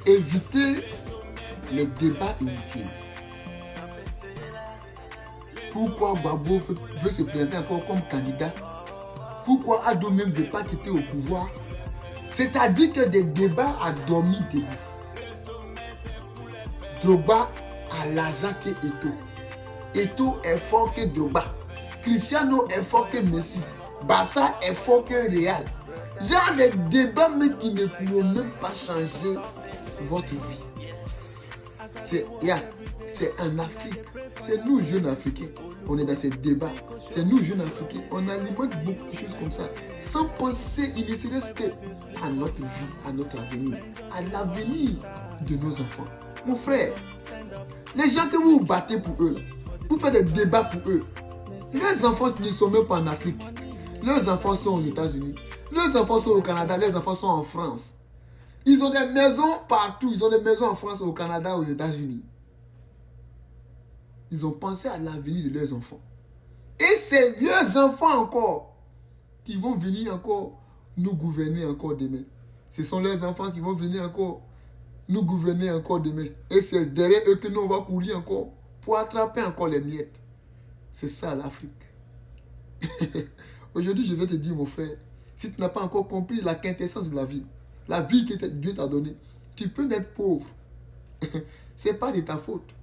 éviter les débats inutiles. Pourquoi Gbagbo veut se présenter encore comme candidat? Pourquoi Ado même ne veut pas quitter au pouvoir? C'est-à-dire que des débats a dormi debout. Drogba a l'argent que Eto'o. Eto'o est fort que Drogba. Cristiano est fort que Messi. Barça est fort que Real. Genre des débats mais qui ne pourront même pas changer votre vie. C'est en Afrique. C'est nous jeunes Africains. On est dans ces débats. C'est nous jeunes Africains. On alimente beaucoup de choses comme ça. Sans penser, il ne serait-ce qu'à notre vie, à notre avenir. À l'avenir de nos enfants. Mon frère, les gens que vous vous battez pour eux, vous faites des débats pour eux. Leurs enfants ne sont même pas en Afrique. Leurs enfants sont aux États-Unis. Leurs enfants sont au Canada. Leurs enfants sont en France. Ils ont des maisons partout. Ils ont des maisons en France, au Canada, aux États-Unis. Ils ont pensé à l'avenir de leurs enfants. Et c'est leurs enfants encore qui vont venir encore nous gouverner encore demain. Ce sont leurs enfants qui vont venir encore nous gouverner encore demain. Et c'est derrière eux que nous on va courir encore pour attraper encore les miettes. C'est ça l'Afrique. Aujourd'hui, je vais te dire, mon frère, si tu n'as pas encore compris la quintessence de la vie que Dieu t'a donnée, tu peux naître pauvre. Ce n'est pas de ta faute.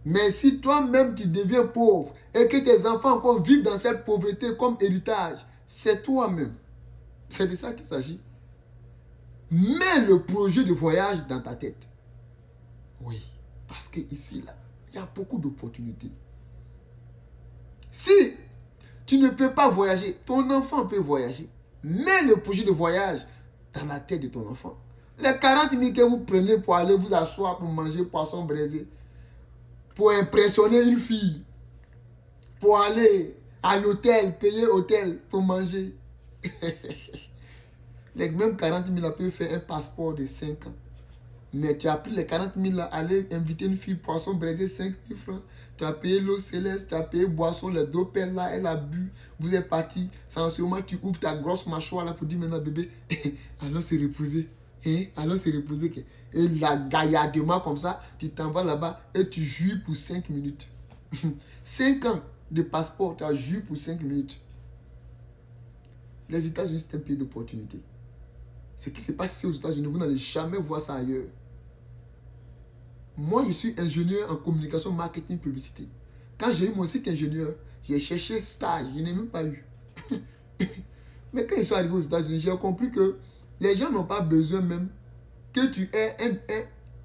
Mais si toi-même tu deviens pauvre et que tes enfants encore vivent dans cette pauvreté comme héritage, c'est toi-même. C'est de ça qu'il s'agit. Mets le projet de voyage dans ta tête. Oui, parce que ici, là, il y a beaucoup d'opportunités. Si tu ne peux pas voyager, ton enfant peut voyager. Mets le projet de voyage dans la tête de ton enfant. Les 40 000 que vous prenez pour aller vous asseoir pour manger poisson braisé, pour impressionner une fille, pour aller à l'hôtel, payer hôtel pour manger. Les mêmes 40 000 là peuvent faire un passeport de 5 ans. Mais tu as pris les 40 000 là, aller inviter une fille, poisson braisé, 5 000 francs. Tu as payé l'eau céleste, tu as payé boisson, les 2 pelles là, elle a bu, vous êtes parti. C'est en ce moment tu ouvres ta grosse mâchoire là pour dire maintenant bébé, allons se reposer. Allons se reposer. Et la gaillardement comme ça, tu t'en vas là-bas et tu jouis pour 5 minutes. 5 ans de passeport, tu as joué pour 5 minutes. Les États-Unis, c'est un pays d'opportunité. Ce qui se passe ici aux États-Unis, vous n'allez jamais voir ça ailleurs. Moi, je suis ingénieur en communication, marketing, publicité. Quand j'ai eu mon cycle ingénieur, j'ai cherché stage, je n'ai même pas eu. Mais quand je suis arrivé aux États-Unis, j'ai compris que les gens n'ont pas besoin même que tu aies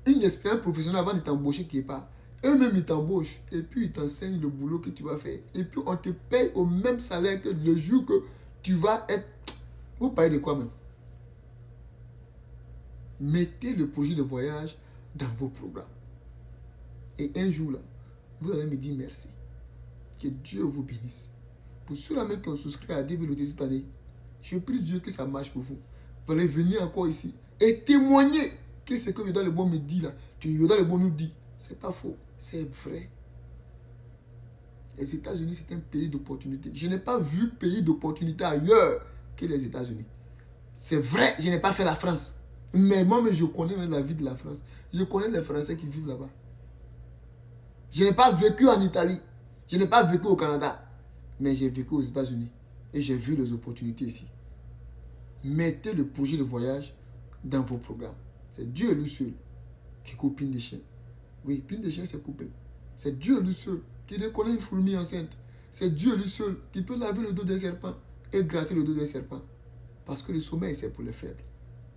une expérience professionnelle avant de t'embaucher quelque part. Eux-mêmes, ils t'embauchent et puis ils t'enseignent le boulot que tu vas faire. Et puis, on te paye au même salaire que le jour que tu vas être... Vous parlez de quoi même? Mettez le projet de voyage dans vos programmes. Et un jour, là, vous allez me dire merci. Que Dieu vous bénisse. Pour ceux-là même qui ont souscrit à DVLOT cette année, je prie Dieu que ça marche pour vous. Vous allez venir encore ici et témoigner que ce que Yoda le bon me dit là, que Yoda le bon nous dit, c'est pas faux, c'est vrai. Les États-Unis, c'est un pays d'opportunité. Je n'ai pas vu pays d'opportunité ailleurs que les États-Unis. C'est vrai, je n'ai pas fait la France. Mais moi, je connais la vie de la France. Je connais les Français qui vivent là-bas. Je n'ai pas vécu en Italie. Je n'ai pas vécu au Canada. Mais j'ai vécu aux États-Unis. Et j'ai vu les opportunités ici. Mettez le projet de voyage dans vos programmes. C'est Dieu lui seul qui coupe pine de chien. Oui, pine de chien, c'est coupé. C'est Dieu lui seul qui reconnaît une fourmi enceinte. C'est Dieu lui seul qui peut laver le dos d'un serpent et gratter le dos d'un serpent. Parce que le sommeil, c'est pour les faibles.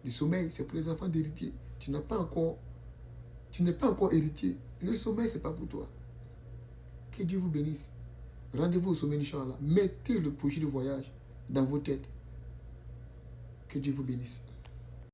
Le sommeil, c'est pour les enfants d'héritiers. Tu n'es pas encore héritier. Le sommeil, ce n'est pas pour toi. Que Dieu vous bénisse. Rendez-vous au sommet, Inch'Allah. Mettez le projet de voyage dans vos têtes. Que Dieu vous bénisse.